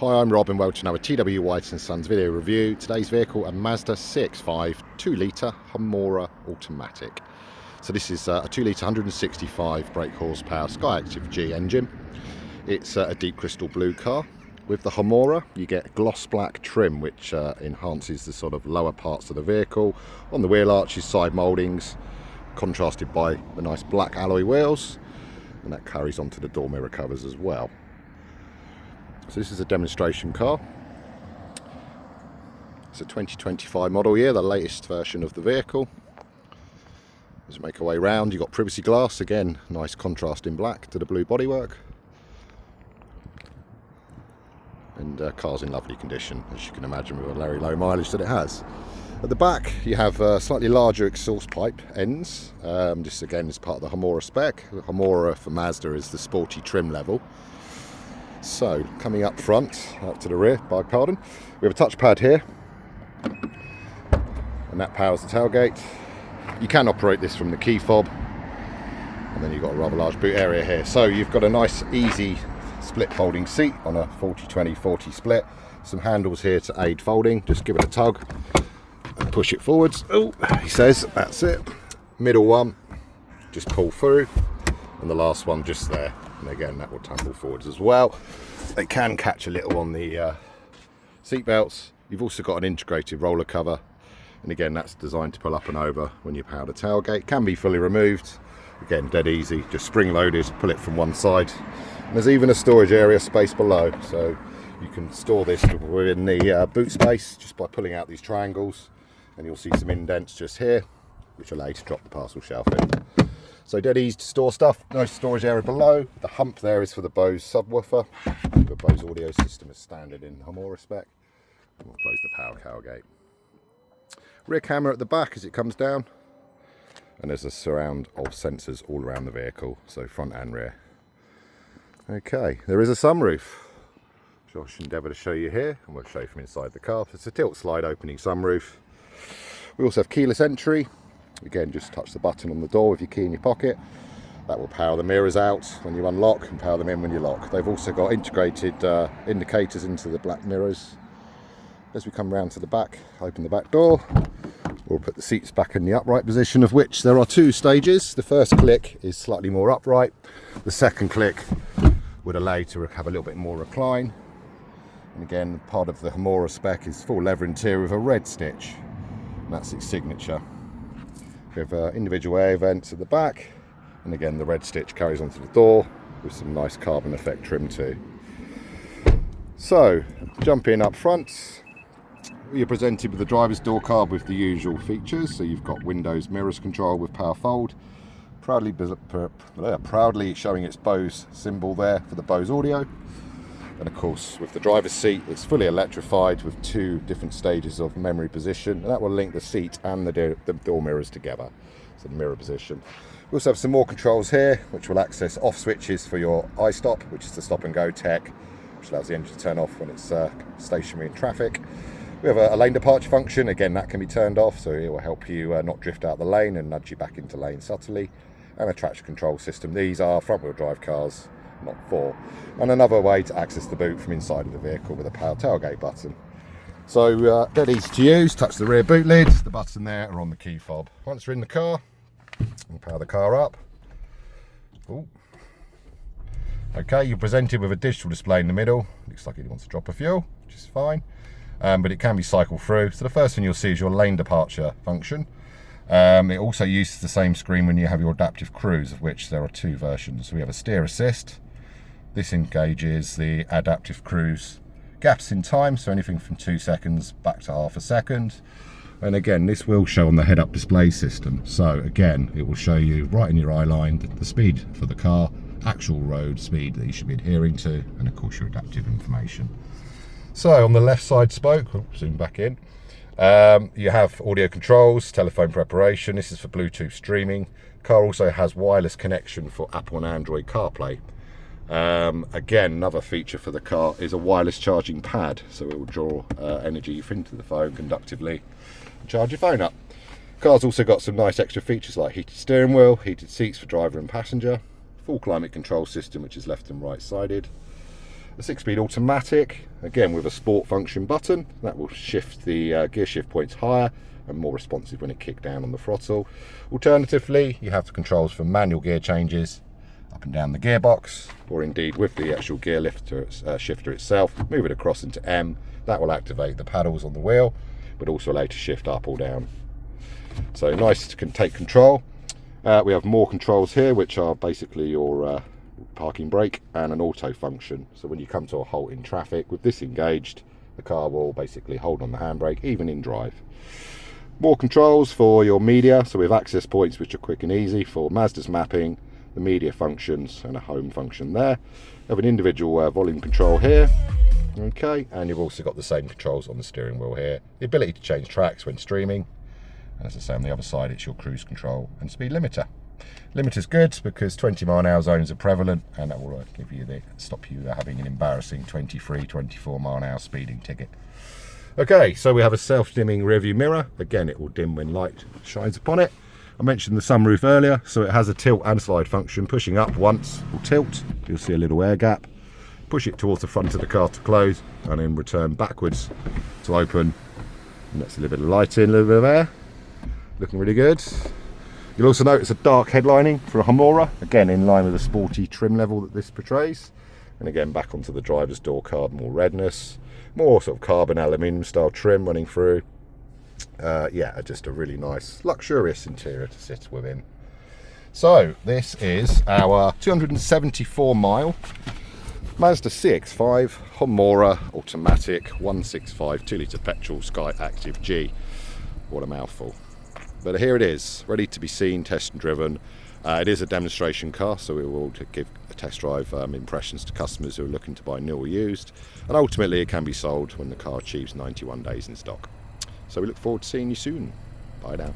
Hi, I'm Rob and welcome to another TW White & Sons video review. Today's vehicle, a Mazda CX-5 2-litre Homura automatic. So this is a 2-litre 165 brake horsepower SKYACTIV G engine. It's a deep crystal blue car. With the Homura you get gloss black trim, which enhances the sort of lower parts of the vehicle. On the wheel arches, side mouldings, contrasted by the nice black alloy wheels, and that carries onto the door mirror covers as well. So this is a demonstration car. It's a 2025 model year, the latest version of the vehicle. As we make our way round, you've got privacy glass, again nice contrast in black to the blue bodywork. And car's in lovely condition, as you can imagine, with a very low mileage that it has. At the back you have slightly larger exhaust pipe ends. This again is part of the Homura spec. The Homura for Mazda is the sporty trim level. So, coming up front, out to the rear, beg pardon, we have a touchpad here, and that powers the tailgate. You can operate this from the key fob, and then you've got a rather large boot area here. So you've got a nice easy split folding seat on a 40-20-40 split. Some handles here to aid folding, just give it a tug and push it forwards. Oh, he says, that's it. Middle one, just pull through, and the last one just there. And again, that will tumble forwards as well. They can catch a little on the seat belts. You've also got an integrated roller cover, and again that's designed to pull up and over when you power the tailgate. Can be fully removed, again dead easy, just spring loaded, pull it from one side. And there's even a storage area space below, so you can store this within the boot space just by pulling out these triangles, and you'll see some indents just here which allow you to drop the parcel shelf in. So dead easy to store stuff, no storage area below. The hump there is for the BOSE subwoofer. The BOSE audio system is standard in Homura spec. And we'll close the power tailgate. Rear camera at the back as it comes down. And there's a surround of sensors all around the vehicle, so front and rear. Okay, there is a sunroof, which I should endeavour to show you here, and we'll show you from inside the car. It's a tilt slide opening sunroof. We also have keyless entry. Again, just touch the button on the door with your key in your pocket. That will power the mirrors out when you unlock and power them in when you lock. They've also got integrated indicators into the black mirrors. As we come round to the back, open the back door, we'll put the seats back in the upright position, of which there are two stages. The first click is slightly more upright. The second click would allow you to have a little bit more recline. And again, part of the Homura spec is full leather interior with a red stitch, and that's its signature. We have individual air vents at the back, and again the red stitch carries onto the door with some nice carbon effect trim too. So, jump in up front. You're presented with the driver's door card with the usual features. So you've got windows mirrors control with power fold, proudly showing its BOSE symbol there for the BOSE audio. And of course, with the driver's seat, it's fully electrified with two different stages of memory position, and that will link the seat and the door mirrors together, so the mirror position. We also have some more controls here, which will access off switches for your iStop, which is the stop and go tech, which allows the engine to turn off when it's stationary in traffic. We have a lane departure function, again that can be turned off, so it will help you not drift out the lane and nudge you back into lane subtly. And a traction control system. These are front wheel drive cars, not four. And another way to access the boot from inside of the vehicle with a power tailgate button. So dead easy to use. Touch the rear boot lid, the button there are on the key fob. Once we're in the car, we'll power the car up. Ooh. Okay, you're presented with a digital display in the middle. Looks like it wants to drop a fuel, which is fine, but it can be cycled through. So the first thing you'll see is your lane departure function. It also uses the same screen when you have your adaptive cruise, of which there are two versions. We have a steer assist. This engages the adaptive cruise gaps in time, so anything from 2 seconds back to half a second. And again, this will show on the head-up display system. So again, it will show you right in your eye line the speed for the car, actual road speed that you should be adhering to, and of course your adaptive information. So on the left side spoke, we'll zoom back in. You have audio controls, telephone preparation. This is for Bluetooth streaming. Car also has wireless connection for Apple and Android CarPlay. Again, another feature for the car is a wireless charging pad, so it will draw energy into the phone conductively and charge your phone up. Car's also got some nice extra features like heated steering wheel, heated seats for driver and passenger, full climate control system which is left and right sided, A 6-speed automatic, again with a sport function button that will shift the gear shift points higher and more responsive when it kicked down on the throttle. Alternatively, you have the controls for manual gear changes up and down the gearbox, or indeed with the actual gear lifter shifter itself, move it across into M. That will activate the paddles on the wheel, but also allow you to shift up or down. So nice to take control. We have more controls here, which are basically your parking brake and an auto function. So when you come to a halt in traffic, with this engaged, the car will basically hold on the handbrake, even in drive. More controls for your media, so we have access points which are quick and easy for Mazda's mapping, the media functions and a home function there. You have an individual volume control here, okay, and you've also got the same controls on the steering wheel here. The ability to change tracks when streaming, and as I say on the other side it's your cruise control and speed limiter. Limiter's good because 20-mile-an-hour zones are prevalent, and that will give you stop you having an embarrassing 23-24-mile-an-hour speeding ticket. Okay, so we have a self-dimming rearview mirror. Again, it will dim when light shines upon it. I mentioned the sunroof earlier, so it has a tilt and slide function. Pushing up once will tilt, you'll see a little air gap. Push it towards the front of the car to close, and then return backwards to open. And that's a little bit of light in, a little bit of air. Looking really good. You'll also notice a dark headlining for a Homura, again in line with the sporty trim level that this portrays. And again back onto the driver's door card, more redness, more sort of carbon aluminium style trim running through. Yeah, just a really nice luxurious interior to sit within. So this is our 274-mile Mazda CX-5 Homura automatic 165 2-litre petrol SKYACTIV G. What a mouthful. But here it is, ready to be seen, test and driven. It is a demonstration car, so we will give a test drive impressions to customers who are looking to buy new or used. And ultimately it can be sold when the car achieves 91 days in stock. So we look forward to seeing you soon. Bye now.